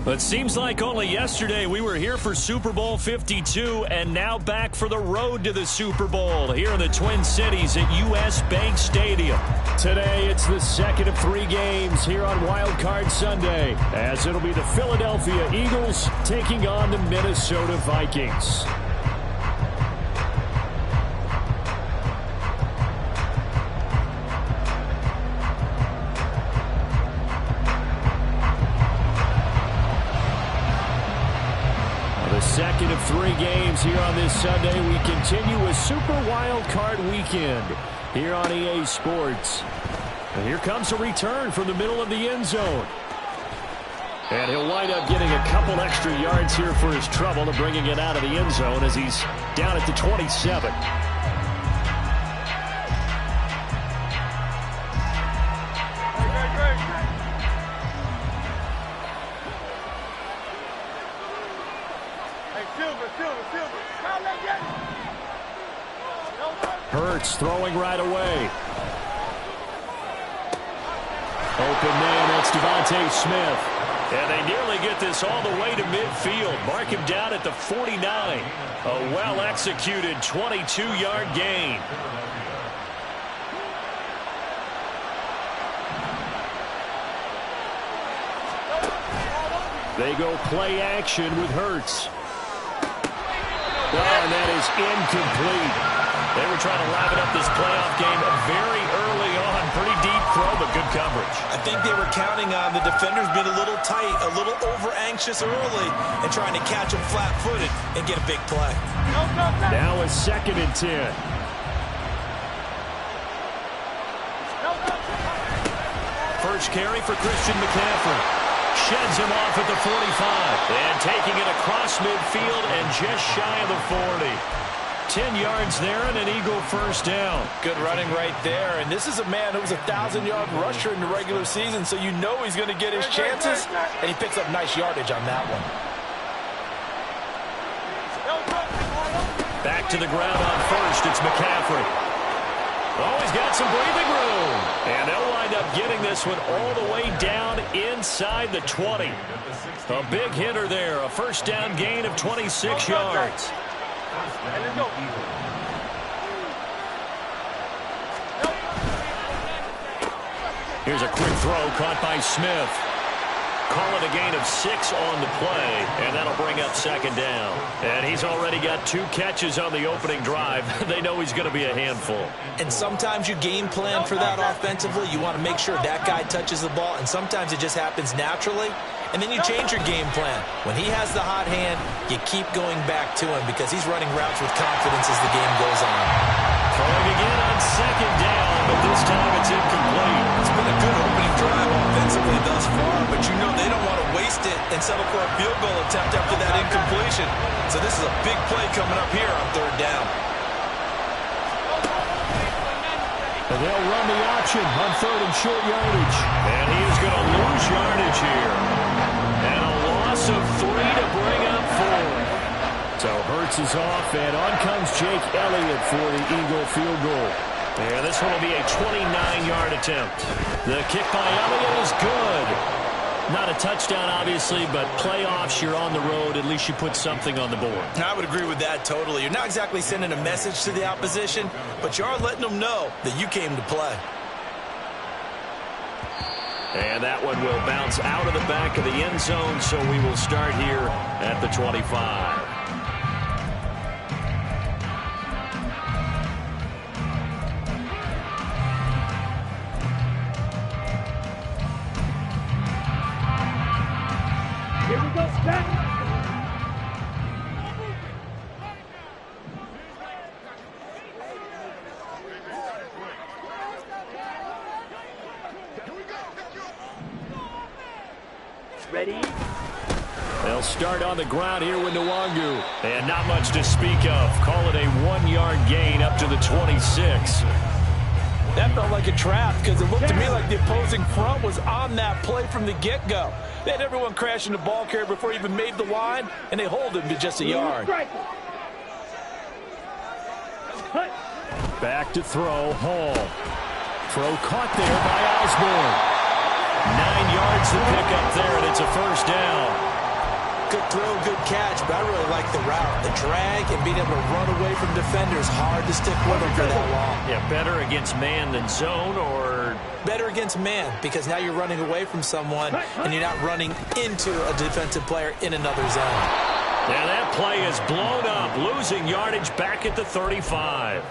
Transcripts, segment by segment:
It seems like only yesterday we were here for Super Bowl 52 and now back for the road to the Super Bowl here in the Twin Cities at U.S. Bank Stadium. Today it's the second of 3 games here on Wild Card Sunday, as it'll be the Philadelphia Eagles taking on the Minnesota Vikings. Second of 3 games here on this Sunday. We continue with Super Wild Card Weekend here on EA Sports. And here comes a return from the middle of the end zone. And he'll wind up getting a couple extra yards here for his trouble to bringing it out of the end zone as he's down at the 27. Hurts throwing right away. Open man, that's Devontae Smith. And they nearly get this all the way to midfield. Mark him down at the 49. A well-executed 22-yard gain. They go play action with Hurts. And that is incomplete. They were trying to liven up this playoff game very early on. Pretty deep throw, but good coverage. I think they were counting on the defenders being a little tight, a little over-anxious early, and trying to catch them flat-footed and get a big play. Now a 2nd and 10. First carry for Christian McCaffrey. Sheds him off at the 45. And taking it across midfield and just shy of the 40. 10 yards there and an Eagle first down. Good running right there. And this is a man who was a 1,000-yard rusher in the regular season, so you know he's going to get his chances. And he picks up nice yardage on that one. Back to the ground on first. It's McCaffrey. Oh, he's got some breathing room. And they'll wind up getting this one all the way down inside the 20. A big hitter there. A first down gain of 26 yards. Here's a quick throw caught by Smith. Call it a gain of 6 on the play, and that'll bring up 2nd down. And he's already got 2 catches on the opening drive. They know he's going to be a handful. And sometimes you game plan for that offensively. You want to make sure that guy touches the ball, and sometimes it just happens naturally. And then you change your game plan. When he has the hot hand, you keep going back to him because he's running routes with confidence as the game goes on. Throwing again on 2nd down, but this time it's incomplete. It's been a good opening drive offensively thus far, but you know they don't want to waste it and settle for a field goal attempt after that incompletion. So this is a big play coming up here on 3rd down. And they'll run the option on 3rd and short yardage. And he is going to lose yardage here. And a loss of 3 to bring up 4. So Hurts is off, and on comes Jake Elliott for the Eagle field goal. And this one will be a 29-yard attempt. The kick by Elliott is good. Not a touchdown, obviously, but playoffs, you're on the road. At least you put something on the board. I would agree with that totally. You're not exactly sending a message to the opposition, but you are letting them know that you came to play. And that one will bounce out of the back of the end zone, so we will start here at the 25. Here we go, Stan. Ready? They'll start on the ground here with Nwangu. And not much to speak of. Call it a 1-yard gain up to the 26. That felt like a trap because it looked to me like the opposing front was on that play from the get-go. They had everyone crashing the ball carrier before he even made the line, and they hold him to just a yard. Back to throw, Hall. Throw caught there by Osborne. 9 yards to pick up there, and it's a first down. Good throw, good catch, but I really like the route. The drag and being able to run away from defenders, hard to stick with them for that long. Yeah, better against man than zone, or better against man, because now you're running away from someone and you're not running into a defensive player in another zone. Yeah, that play is blown up, losing yardage back at the 35.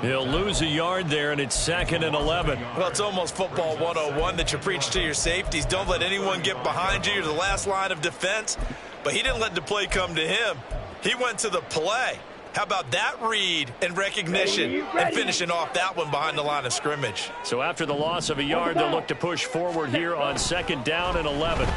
He'll lose a yard there, and it's 2nd and 11. Well, it's almost football 101 that you preach to your safeties. Don't let anyone get behind you. You're the last line of defense. But he didn't let the play come to him. He went to the play. How about that read and recognition and finishing off that one behind the line of scrimmage? So after the loss of a yard, they'll look to push forward here on 2nd down and 11.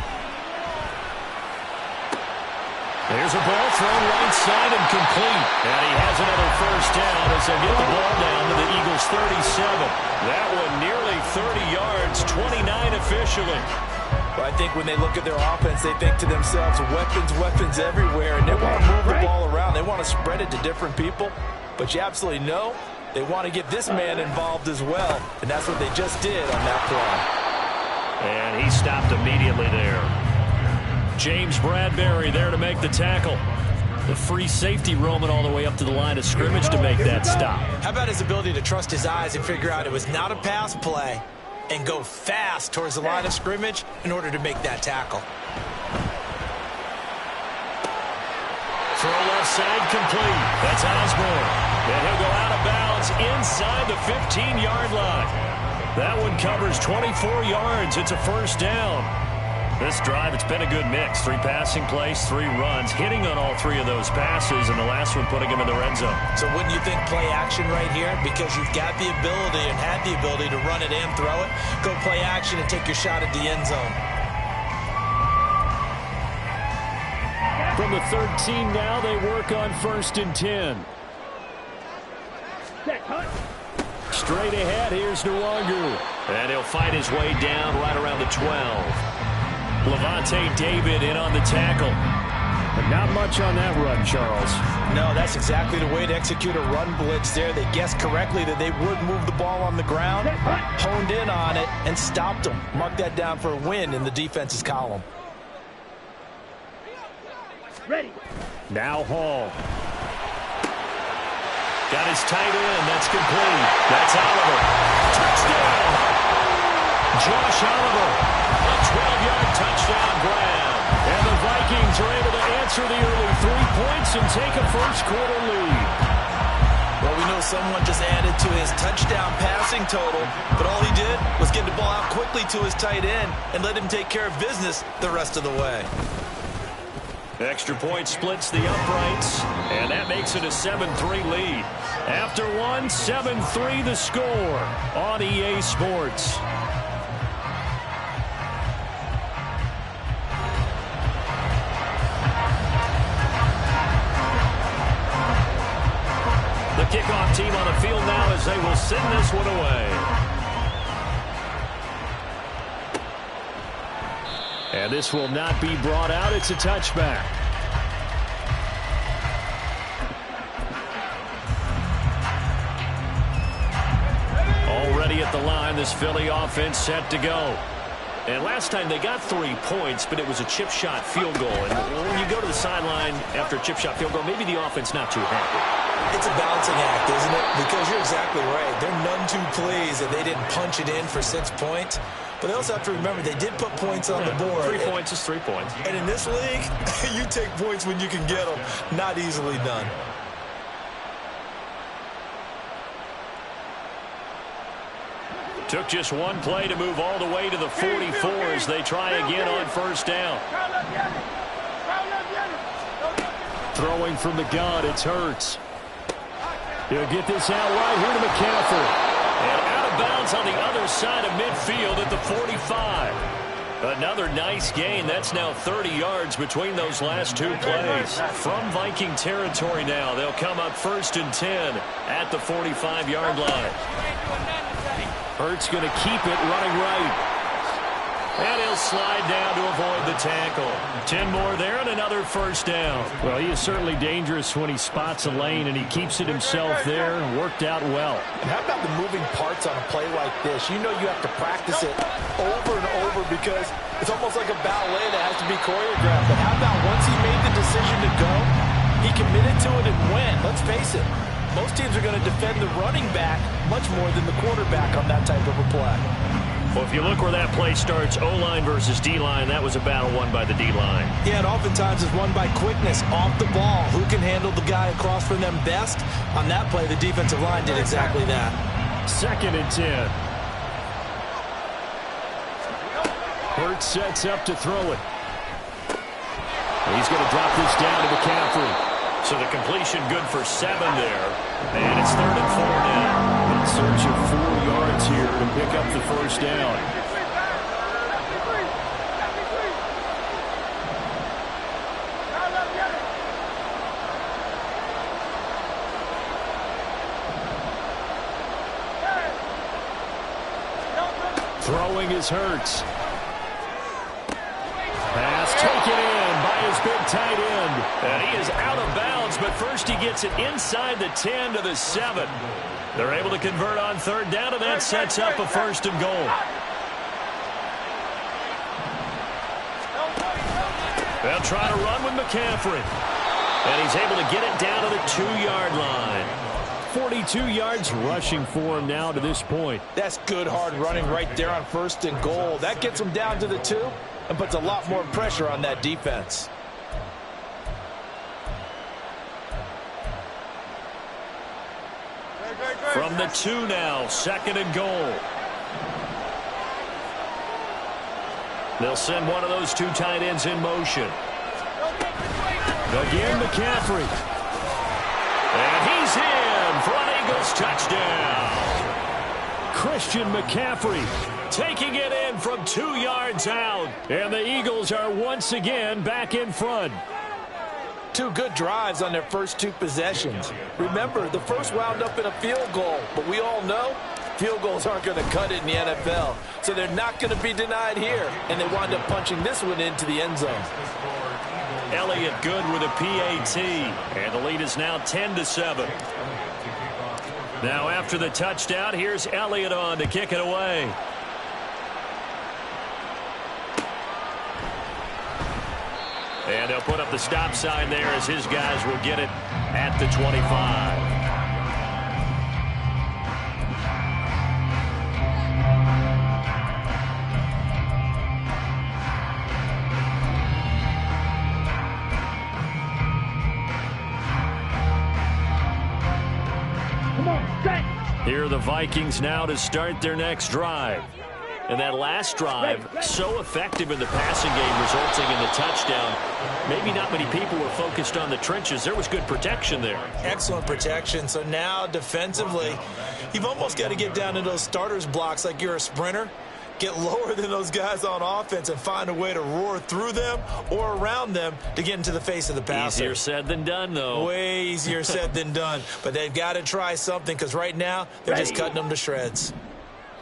There's a ball thrown right side and complete. And he has another first down as they get the ball down to the Eagles' 37. That one nearly 30 yards, 29 officially. Well, I think when they look at their offense, they think to themselves, weapons everywhere, and they want to move the ball around. They want to spread it to different people. But you absolutely know they want to get this man involved as well, and that's what they just did on that play. And he stopped immediately there. James Bradbury there to make the tackle. The free safety roaming all the way up to the line of scrimmage to make that stop. How about his ability to trust his eyes and figure out it was not a pass play and go fast towards the line of scrimmage in order to make that tackle. Throw left side complete. That's Osborne. And he'll go out of bounds inside the 15-yard line. That one covers 24 yards. It's a first down. This drive, it's been a good mix. 3 passing plays, 3 runs, hitting on all 3 of those passes, and the last one putting him in the red zone. So wouldn't you think play action right here? Because you've got the ability and had the ability to run it and throw it. Go play action and take your shot at the end zone. From the 13 now, they work on 1st and 10. Straight ahead, here's Nwangu. And he'll fight his way down right around the 12. Levante David in on the tackle. But not much on that run, Charles. No, that's exactly the way to execute a run blitz there. They guessed correctly that they would move the ball on the ground, honed in on it, and stopped them. Mark that down for a win in the defense's column. Ready. Now Hall. Got his tight end. That's complete. That's Oliver. Touchdown. Josh Oliver. A 12-yard touchdown grab. And the Vikings are able to answer the early 3 points and take a first-quarter lead. Well, we know someone just added to his touchdown passing total, but all he did was get the ball out quickly to his tight end and let him take care of business the rest of the way. Extra point splits the uprights, and that makes it a 7-3 lead. After one, 7-3 the score on EA Sports. The kickoff team on the field now as they will send this one away. And this will not be brought out. It's a touchback. Already at the line, this Philly offense set to go. And last time they got 3 points, but it was a chip shot field goal. And when you go to the sideline after a chip shot field goal, maybe the offense not too happy. It's a balancing act, isn't it? Because you're exactly right. They're none too pleased that they didn't punch it in for 6 points. But they also have to remember they did put points on the board. 3 points is 3 points. And in this league, you take points when you can get them. Not easily done. Took just one play to move all the way to the 44 as they try again on first down. Throwing from the gun, it's Hurts. He'll get this out right here to McCaffrey. And out of bounds on the other side of midfield at the 45. Another nice gain. That's now 30 yards between those last 2 plays. From Viking territory now, they'll come up 1st and 10 at the 45-yard line. Hurts going to keep it running right. And he'll slide down to avoid the tackle. 10 more there and another first down. Well, he is certainly dangerous when he spots a lane, and he keeps it himself there. Worked out well. And how about the moving parts on a play like this? You know you have to practice it over and over because it's almost like a ballet that has to be choreographed. But how about once he made the decision to go, he committed to it and went. Let's face it, most teams are going to defend the running back much more than the quarterback on that type of a play. Well, if you look where that play starts, O-line versus D-line, that was a battle won by the D-line. Yeah, and oftentimes it's won by quickness off the ball. Who can handle the guy across from them best? On that play, the defensive line did exactly that. 2nd and 10. Hurts sets up to throw it. He's going to drop this down to McCaffrey. So the completion good for 7 there. And it's 3rd and 4 now. In search of 4 yards here to pick up the first down. Throwing is Hurts. Pass taken in by his big tight end. And he is out of bounds, but first he gets it inside the 10 to the 7. They're able to convert on 3rd down, and that sets up a 1st and goal. They'll try to run with McCaffrey. And he's able to get it down to the 2-yard line. 42 yards rushing for him now to this point. That's good hard running right there on 1st and goal. That gets him down to the 2 and puts a lot more pressure on that defense. From the 2 now, 2nd and goal. They'll send one of those 2 tight ends in motion. Again, McCaffrey. And he's in for an Eagles touchdown. Christian McCaffrey taking it in from 2 yards out. And the Eagles are once again back in front. 2 good drives on their first 2 possessions. Remember, the first wound up in a field goal, but we all know field goals aren't going to cut it in the NFL, so they're not going to be denied here, and they wind up punching this one into the end zone. Elliott good with a PAT, and the lead is now 10 to 7. Now after the touchdown, here's Elliott on to kick it away. And they'll put up the stop sign there as his guys will get it at the 25. Here are the Vikings now to start their next drive. And that last drive, so effective in the passing game, resulting in the touchdown. Maybe not many people were focused on the trenches. There was good protection there. Excellent protection. So now defensively, you've almost got to get down to those starters blocks like you're a sprinter. Get lower than those guys on offense and find a way to roar through them or around them to get into the face of the passer. Easier said than done, though. Way easier said than done. But they've got to try something because right now they're just cutting them to shreds.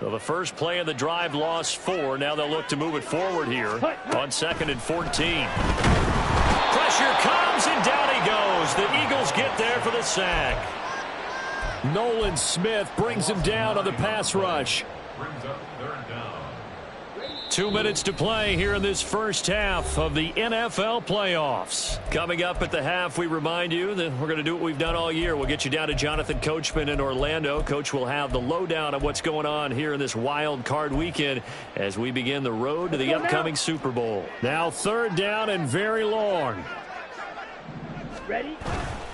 So the first play of the drive lost 4. Now they'll look to move it forward here on 2nd and 14. Pressure comes, and down he goes. The Eagles get there for the sack. Nolan Smith brings him down on the pass rush. 2 minutes to play here in this first half of the NFL playoffs. Coming up at the half, we remind you that we're going to do what we've done all year. We'll get you down to Jonathan Coachman in Orlando. Coach will have the lowdown of what's going on here in this wild card weekend as we begin the road to the upcoming Super Bowl. Now 3rd down and very long. Ready?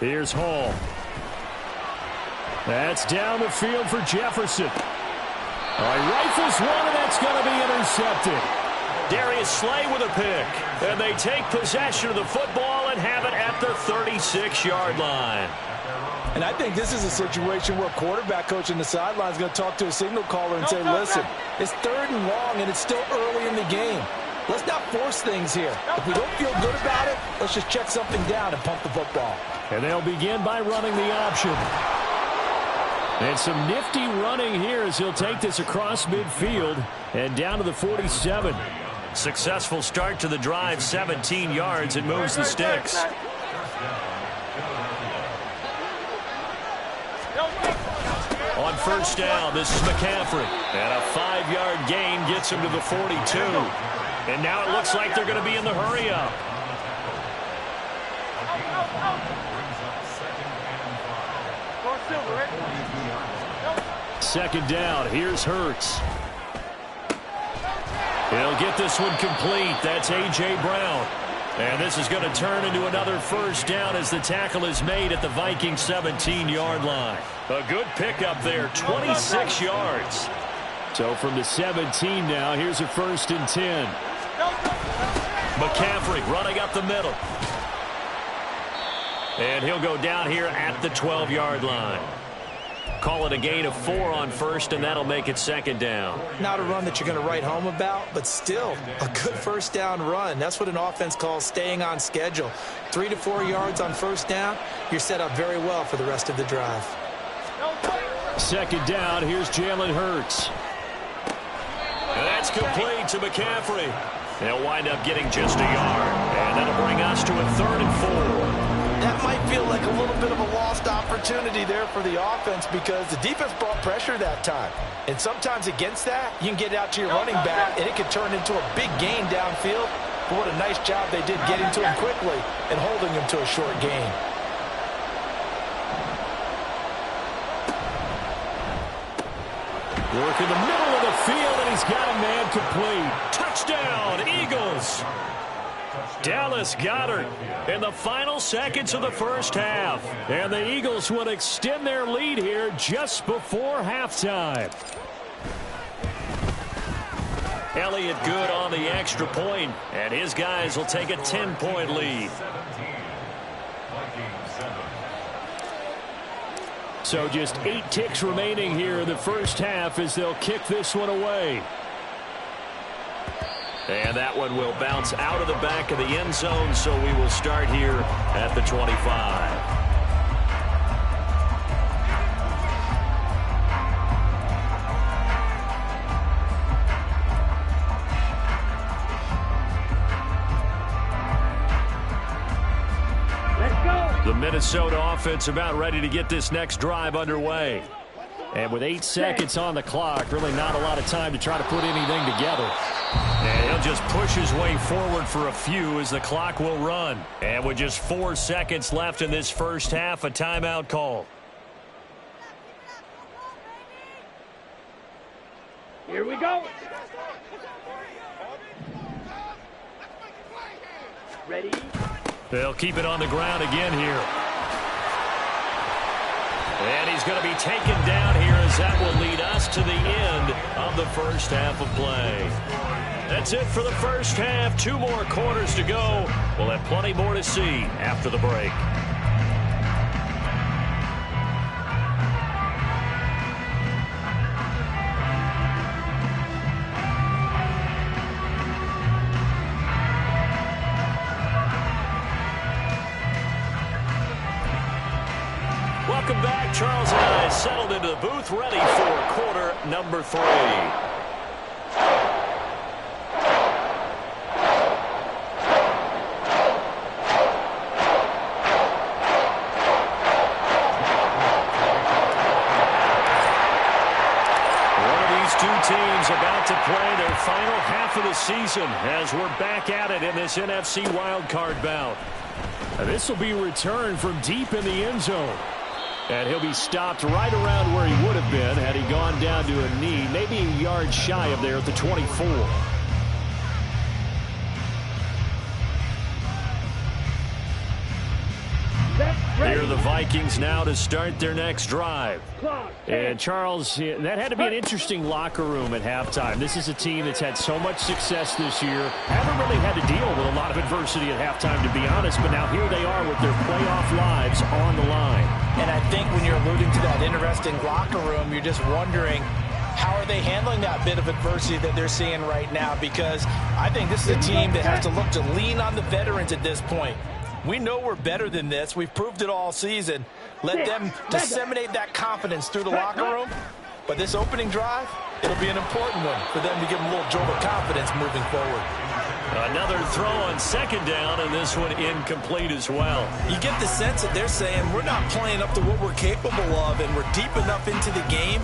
Here's Hall. That's down the field for Jefferson. Rifles one, and that's going to be intercepted. Darius Slay with a pick. And they take possession of the football and have it at the 36-yard line. And I think this is a situation where a quarterback coach in the sideline is going to talk to a signal caller and say, listen, it's 3rd and long, and it's still early in the game. Let's not force things here. If we don't feel good about it, let's just check something down and pump the football. And they'll begin by running the option. And some nifty running here as he'll take this across midfield and down to the 47. Successful start to the drive, 17 yards, and moves the sticks. On first down, this is McCaffrey. And a 5-yard gain gets him to the 42. And now it looks like they're going to be in the hurry-up. Second down, here's Hurts. He'll get this one complete. That's A.J. Brown. And this is going to turn into another first down as the tackle is made at the Vikings 17-yard line. A good pickup there, 26 yards. So from the 17 now, here's a 1st and 10. McCaffrey running up the middle. And he'll go down here at the 12-yard line. Call it a gain of 4 on first, and that'll make it 2nd down. Not a run that you're going to write home about, but still a good first down run. That's what an offense calls staying on schedule. 3 to 4 yards on first down, you're set up very well for the rest of the drive. 2nd down, here's Jalen Hurts. And that's complete to McCaffrey. They'll wind up getting just a yard, and that'll bring us to a 3rd and 4. That might feel like a little bit of a lost opportunity there for the offense because the defense brought pressure that time. And sometimes against that, you can get it out to your running back, and it can turn into a big gain downfield. But what a nice job they did getting to him quickly and holding him to a short gain. Work in the middle of the field, and he's got a man complete. Touchdown, Eagles! Dallas Goedert in the final seconds of the first half. And the Eagles would extend their lead here just before halftime. Elliott good on the extra point, and his guys will take a 10-point lead. So just 8 ticks remaining here in the first half as they'll kick this one away. And that one will bounce out of the back of the end zone, so we will start here at the 25. Let's go. The Minnesota offense about ready to get this next drive underway. And with 8 seconds on the clock, really not a lot of time to try to put anything together. And he'll just push his way forward for a few as the clock will run. And with just 4 seconds left in this first half, a timeout call. Here we go. Ready? They'll keep it on the ground again here. And he's going to be taken down here as that will lead us to the end of the first half of play. That's it for the first half. 2 more quarters to go. We'll have plenty more to see after the break. Welcome back. Charles and I settled into the booth, ready for quarter number 3. Teams about to play their final half of the season as we're back at it in this NFC wildcard bout. Now this will be returned from deep in the end zone. And he'll be stopped right around where he would have been had he gone down to a knee, maybe a yard shy of there at the 24. Here are the Vikings now to start their next drive. And Charles, that had to be an interesting locker room at halftime. This is a team that's had so much success this year. Haven't really had to deal with a lot of adversity at halftime, to be honest. But now here they are with their playoff lives on the line. And I think when you're alluding to that interesting locker room, you're just wondering, how are they handling that bit of adversity that they're seeing right now? Because I think this is a team that has to look to lean on the veterans at this point. We know we're better than this. We've proved it all season. Let them disseminate that confidence through the locker room. But this opening drive, it'll be an important one for them to give them a little jolt of confidence moving forward. Another throw on second down, and this one incomplete as well. You get the sense that they're saying we're not playing up to what we're capable of, and we're deep enough into the game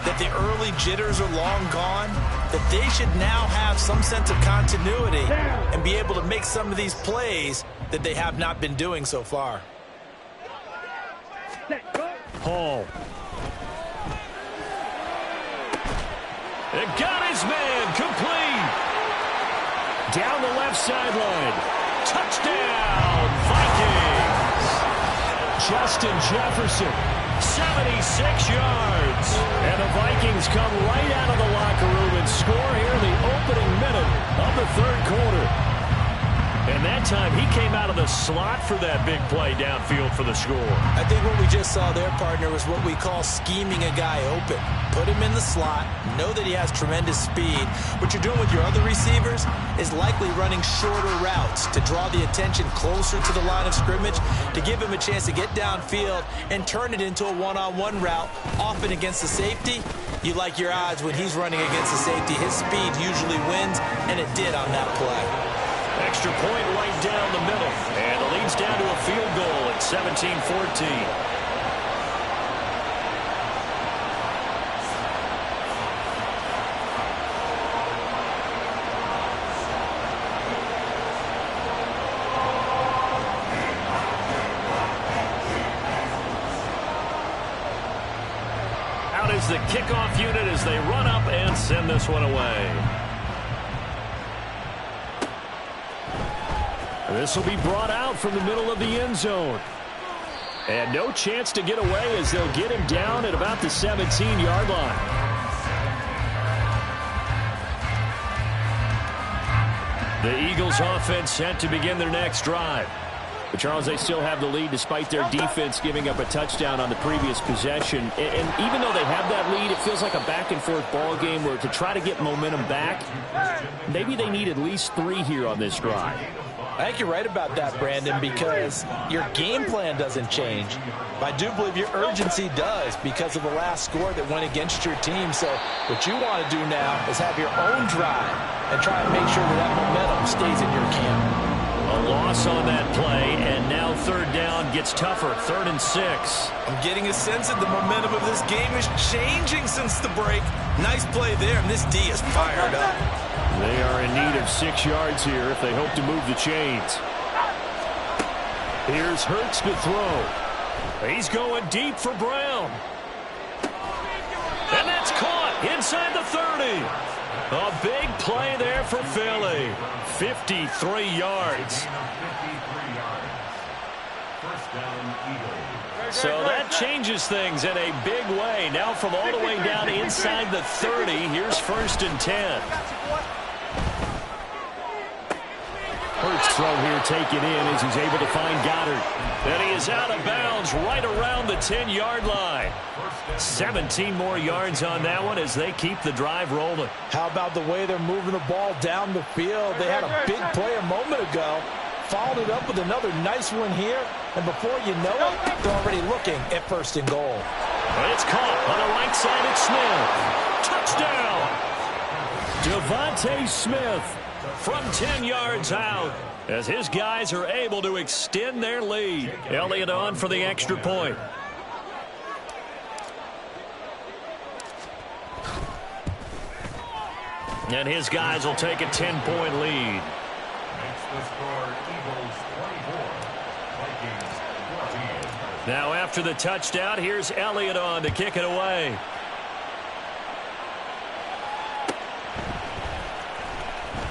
that the early jitters are long gone, that they should now have some sense of continuity and be able to make some of these plays that they have not been doing so far. Hall. It got his man complete. Down the left sideline. Touchdown, Vikings. Justin Jefferson, 76 yards. And the Vikings come right out of the locker room and score here in the opening minute of the third quarter. And that time, he came out of the slot for that big play downfield for the score. I think what we just saw there, partner, was what we call scheming a guy open. Put him in the slot, know that he has tremendous speed. What you're doing with your other receivers is likely running shorter routes to draw the attention closer to the line of scrimmage, to give him a chance to get downfield and turn it into a one-on-one route, often against the safety. You like your odds when he's running against the safety. His speed usually wins, and it did on that play. Extra point right down the middle. And it leads down to a field goal at 17-14. Out is the kickoff unit as they run up and send this one away. This will be brought out from the middle of the end zone. And no chance to get away as they'll get him down at about the 17-yard line. The Eagles offense set to begin their next drive. But Charles, they still have the lead despite their defense giving up a touchdown on the previous possession. And even though they have that lead, it feels like a back-and-forth ball game where to try to get momentum back, maybe they need at least 3 here on this drive. I think you're right about that, Brandon, because your game plan doesn't change. I do believe your urgency does because of the last score that went against your team. So what you want to do now is have your own drive and try and make sure that momentum stays in your camp. A loss on that play, and now third down gets tougher. 3rd and 6. I'm getting a sense that the momentum of this game is changing since the break. Nice play there, and this D is fired up. They are in need of 6 yards here if they hope to move the chains. Here's Hurts to throw. He's going deep for Brown. And that's caught inside the 30. A big play there for Philly. 53 yards. So that changes things in a big way. Now from all the way down inside the 30, here's 1st and 10. Hurts throw here taken in as he's able to find Goddard. And he is out of bounds right around the 10-yard line. 17 more yards on that one as they keep the drive rolling. How about the way they're moving the ball down the field? They had a big play a moment ago. Followed it up with another nice one here. And before you know it, they're already looking at 1st and goal. And it's caught on the right side. It's Smith. Touchdown. Devontae Smith from 10 yards out as his guys are able to extend their lead. Elliott on for the extra point. And his guys will take a 10-point lead. Now after the touchdown, here's Elliott on to kick it away.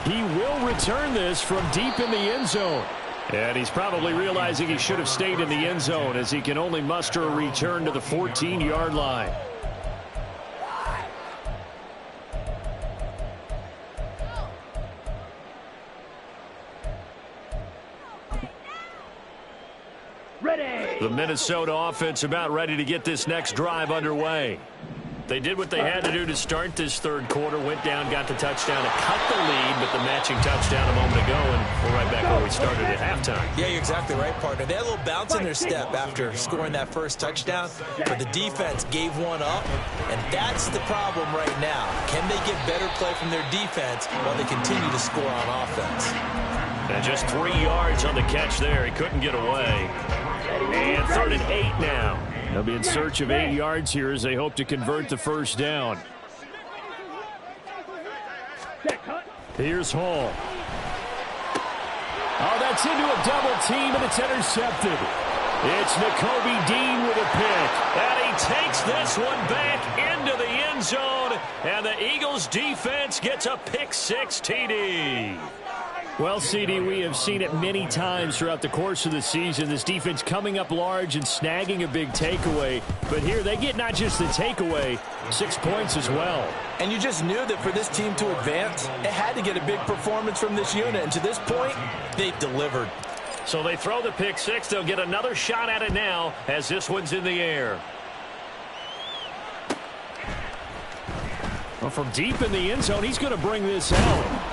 He will return this from deep in the end zone. And he's probably realizing he should have stayed in the end zone as he can only muster a return to the 14-yard line. Ready. The Minnesota offense about ready to get this next drive underway. They did what they had to do to start this third quarter, went down, got the touchdown to cut the lead, but the matching touchdown a moment ago, and we're right back where we started at halftime. Yeah, you're exactly right, partner. They had a little bounce in their step after scoring that first touchdown, but the defense gave one up, and that's the problem right now. Can they get better play from their defense while they continue to score on offense? And just 3 yards on the catch there. He couldn't get away. And 3rd and 8 now. They'll be in search of 8 yards here as they hope to convert the first down. Here's Hall. Oh, that's into a double team, and it's intercepted. It's Nakobe Dean with a pick. And he takes this one back into the end zone. And the Eagles defense gets a pick-6 TD. Well, CD, we have seen it many times throughout the course of the season. This defense coming up large and snagging a big takeaway. But here they get not just the takeaway, 6 points as well. And you just knew that for this team to advance, it had to get a big performance from this unit. And to this point, they've delivered. So they throw the pick-6. They'll get another shot at it now as this one's in the air. Well, from deep in the end zone, he's going to bring this out.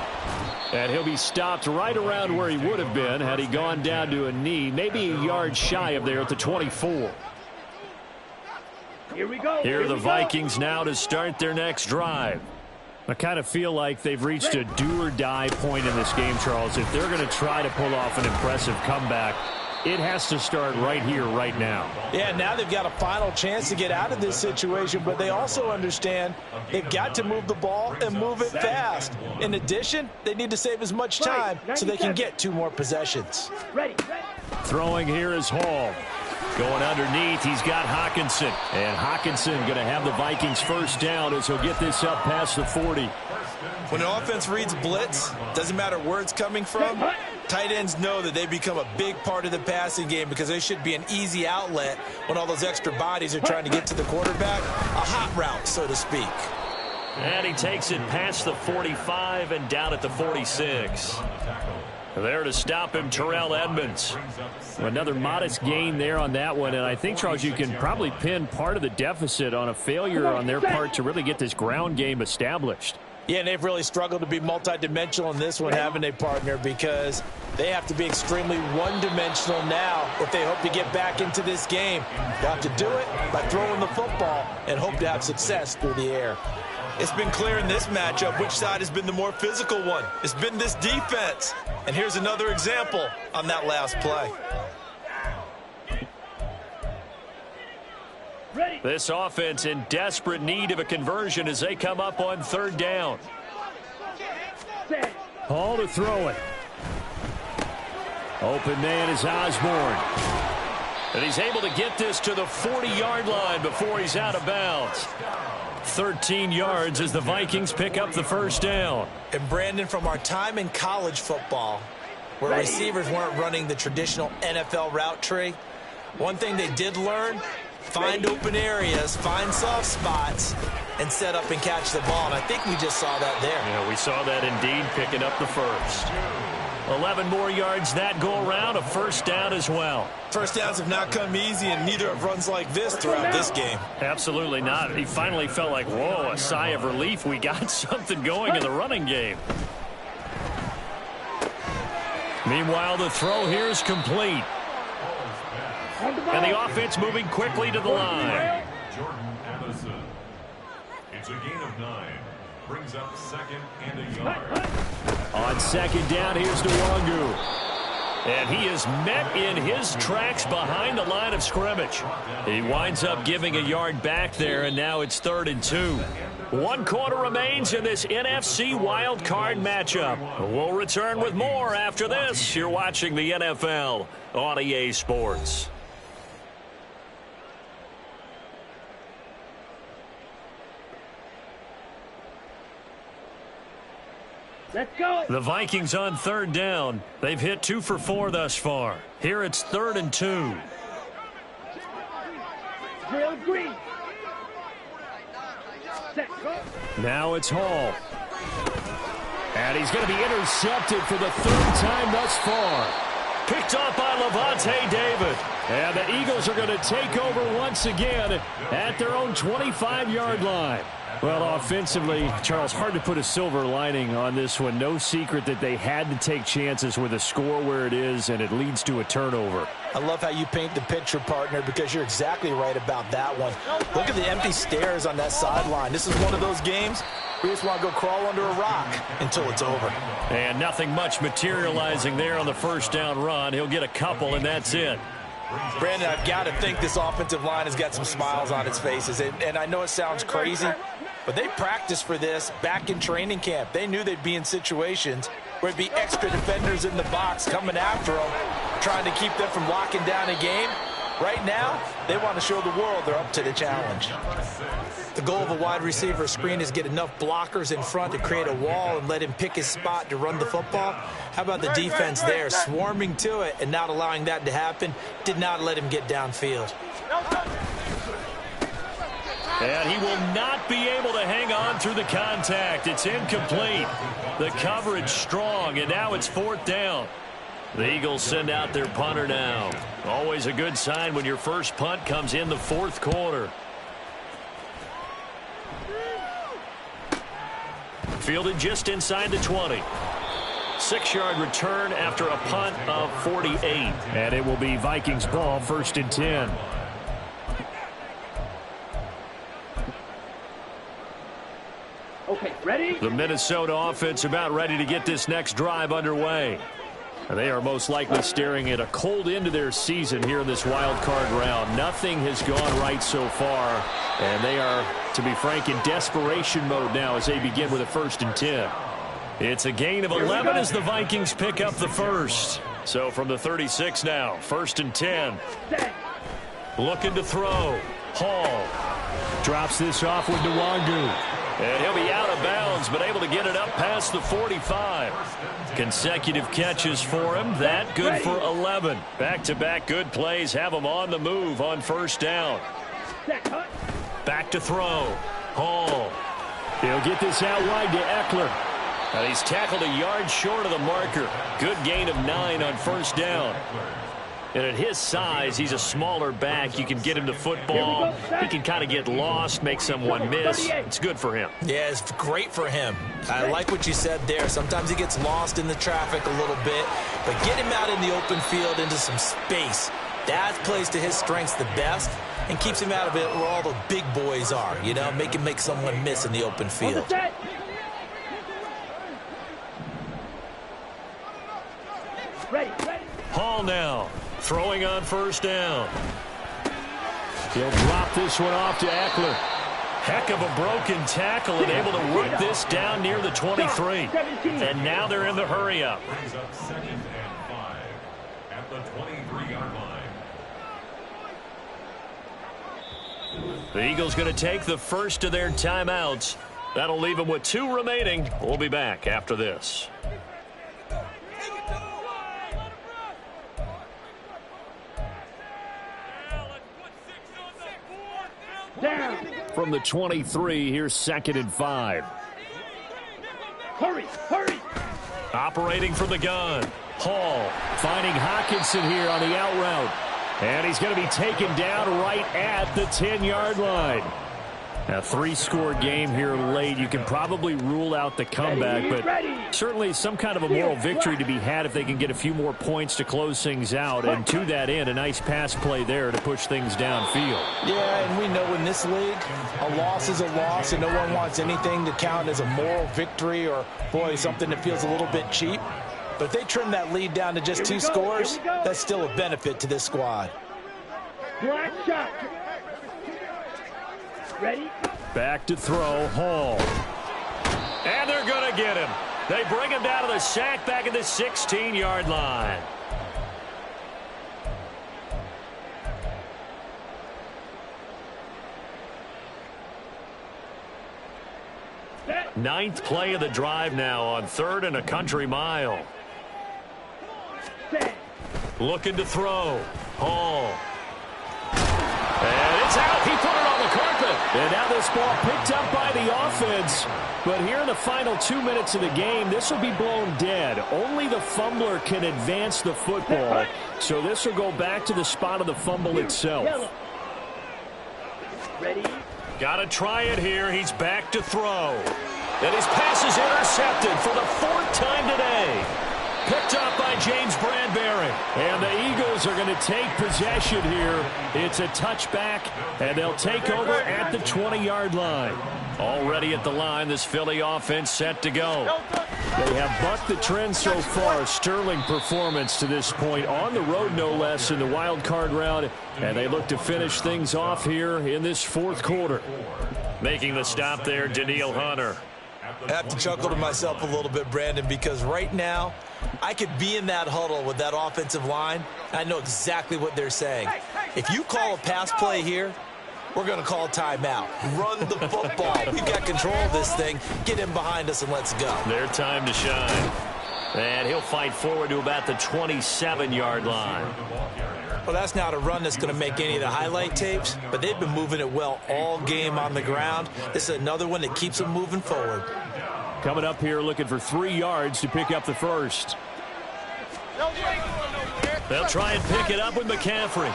And he'll be stopped right around where he would have been had he gone down to a knee, maybe a yard shy of there at the 24. Here we go. Here are the Vikings now to start their next drive. I kind of feel like they've reached a do-or-die point in this game, Charles. If they're going to try to pull off an impressive comeback, it has to start right here, right now. Yeah, now they've got a final chance to get out of this situation, but they also understand they've got to move the ball and move it fast. In addition, they need to save as much time so they can get 2 more possessions. Ready. Throwing here is Hall. Going underneath, he's got Hawkinson. And Hawkinson going to have the Vikings first down as he'll get this up past the 40. When an offense reads blitz, doesn't matter where it's coming from, tight ends know that they become a big part of the passing game because they should be an easy outlet when all those extra bodies are trying to get to the quarterback. A hot route, so to speak. And he takes it past the 45 and down at the 46. There to stop him, Terrell Edmonds. Another modest gain there on that one, and I think, Charles, you can probably pin part of the deficit on a failure on their part to really get this ground game established. Yeah, and they've really struggled to be multidimensional in this one, haven't they, partner? Because they have to be extremely one-dimensional now if they hope to get back into this game. They have to do it by throwing the football and hope to have success through the air. It's been clear in this matchup which side has been the more physical one. It's been this defense. And here's another example on that last play. This offense in desperate need of a conversion as they come up on 3rd down. Hall to throw it. Open man is Osborne. And he's able to get this to the 40-yard line before he's out of bounds. 13 yards as the Vikings pick up the first down. And Brandon, from our time in college football, where receivers weren't running the traditional NFL route tree, one thing they did learn, find open areas, find soft spots, and set up and catch the ball. And I think we just saw that there. Yeah, we saw that indeed, picking up the first. 11 more yards that go around, a first down as well. First downs have not come easy, and neither have runs like this throughout this game. Absolutely not. He finally felt like, whoa, a sigh of relief. We got something going in the running game. Meanwhile, the throw here is complete. And the offense moving quickly to the line. It's a gain of 9. Brings up 2nd and a yard. On 2nd down, here's Nwangu. And he is met in his tracks behind the line of scrimmage. He winds up giving a yard back there, and now it's 3rd and 2. 1 quarter remains in this NFC wild card matchup. We'll return with more after this. You're watching the NFL on EA Sports. Let's go. The Vikings on 3rd down. They've hit 2 for 4 thus far. Here it's 3rd and 2. Drill green. Set, go. Now it's Hall. And he's going to be intercepted for the 3rd time thus far. Picked off by Levante David. And the Eagles are going to take over once again at their own 25-yard line. Well, offensively, Charles, hard to put a silver lining on this one. No secret that they had to take chances with a score where it is, and it leads to a turnover. I love how you paint the picture, partner, because you're exactly right about that one. Look at the empty stairs on that sideline. This is one of those games we just want to go crawl under a rock until it's over. And nothing much materializing there on the first down run. He'll get a couple, and that's it. Brandon, I've got to think this offensive line has got some smiles on its faces. And I know it sounds crazy, but they practiced for this back in training camp. They knew they'd be in situations where it'd be extra defenders in the box coming after them, trying to keep them from locking down a game. Right now, they want to show the world they're up to the challenge. The goal of a wide receiver screen is get enough blockers in front to create a wall and let him pick his spot to run the football. How about the defense there, swarming to it and not allowing that to happen? Did not let him get downfield. And he will not be able to hang on through the contact. It's incomplete. The coverage strong, and now it's fourth down. The Eagles send out their punter now. Always a good sign when your first punt comes in the fourth quarter. Fielded just inside the 20. 6-yard return after a punt of 48. And it will be Vikings ball, first and 10. Okay, ready? The Minnesota offense about ready to get this next drive underway. They are most likely staring at a cold end to their season here in this wild card round. Nothing has gone right so far, and they are, to be frank, in desperation mode now as they begin with a first and 10. It's a gain of 11 as the Vikings pick up the first. So from the 36 now, first and 10. Looking to throw. Hall drops this off with Nwangu. And he'll be out of bounds, but able to get it up past the 45. Consecutive catches for him. That good for 11. Back-to-back good plays have him on the move on first down. Back to throw. Hall. He'll get this out wide to Eckler. And he's tackled a yard short of the marker. Good gain of 9 on first down. And at his size, he's a smaller back. You can get him to football. He can kind of get lost, make someone miss. It's good for him. Yeah, it's great for him. I like what you said there. Sometimes he gets lost in the traffic a little bit, but get him out in the open field into some space. That plays to his strengths the best and keeps him out of it where all the big boys are, you know, make him make someone miss in the open field. Ready. Hall now. Throwing on first down. He'll drop this one off to Eckler. Heck of a broken tackle and able to work this down near the 23. And now they're in the hurry-up. Brings up second and 5 at the 23-yard line. The Eagles going to take the first of their timeouts. That'll leave them with 2 remaining. We'll be back after this. Down. From the 23, here's second and 5. Hurry. Operating from the gun. Hall finding Hockenson here on the out route. And he's going to be taken down right at the 10-yard line. A 3-score game here late. You can probably rule out the comeback, but certainly some kind of a moral victory to be had if they can get a few more points to close things out. And to that end, a nice pass play there to push things downfield. Yeah, and we know in this league, a loss is a loss, and no one wants anything to count as a moral victory or, boy, something that feels a little bit cheap. But if they trim that lead down to just 2 scores, that's still a benefit to this squad. Black shot. Ready? Back to throw, Hall. And they're going to get him. They bring him down to the sack back at the 16-yard line. Ninth play of the drive now on 3rd and a country mile. Looking to throw. Hall. And it's out. He put it on on the carpet. And now this ball picked up by the offense. But here in the final 2 minutes of the game, this will be blown dead. Only the fumbler can advance the football. So this will go back to the spot of the fumble itself. Ready? Got to try it here. He's back to throw. And his pass is intercepted for the 4th time today. Picked up by James Bradbury. And the Eagles are going to take possession here. It's a touchback, and they'll take over at the 20-yard line. Already at the line, this Philly offense set to go. They have bucked the trend so far. Sterling performance to this point, on the road no less in the wild card round, and they look to finish things off here in this 4th quarter. Making the stop there, Danielle Hunter. I have to chuckle to myself a little bit, Brandon, because right now I could be in that huddle with that offensive line. I know exactly what they're saying. If you call a pass play here, we're going to call timeout. Run the football. We've got control of this thing. Get in behind us and let's go. Their time to shine. And he'll fight forward to about the 27-yard line. Well, that's not a run that's going to make any of the highlight tapes, but they've been moving it well all game on the ground. This is another one that keeps them moving forward. Coming up here looking for 3 yards to pick up the first. They'll try and pick it up with McCaffrey.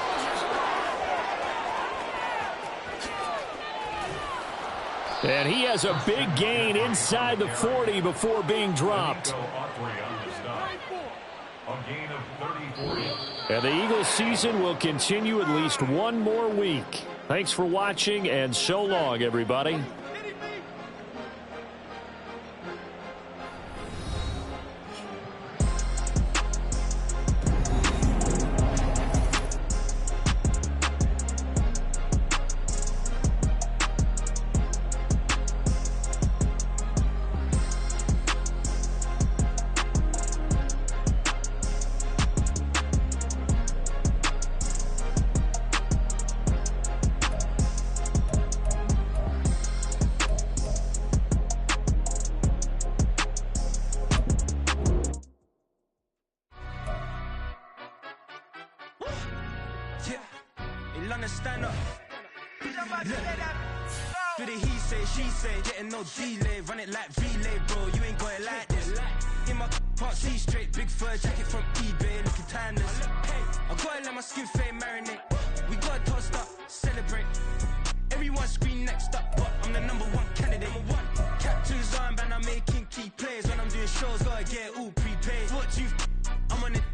And he has a big gain inside the 40 before being dropped. And the Eagles season will continue at least one more week. Thanks for watching, and so long, everybody. Stand up. For the he say, she say, getting no delay, run it like relay, bro. You ain't got it like this. In my can't see straight, big fur jacket from eBay, looking timeless. I gotta let my skin fade marinate.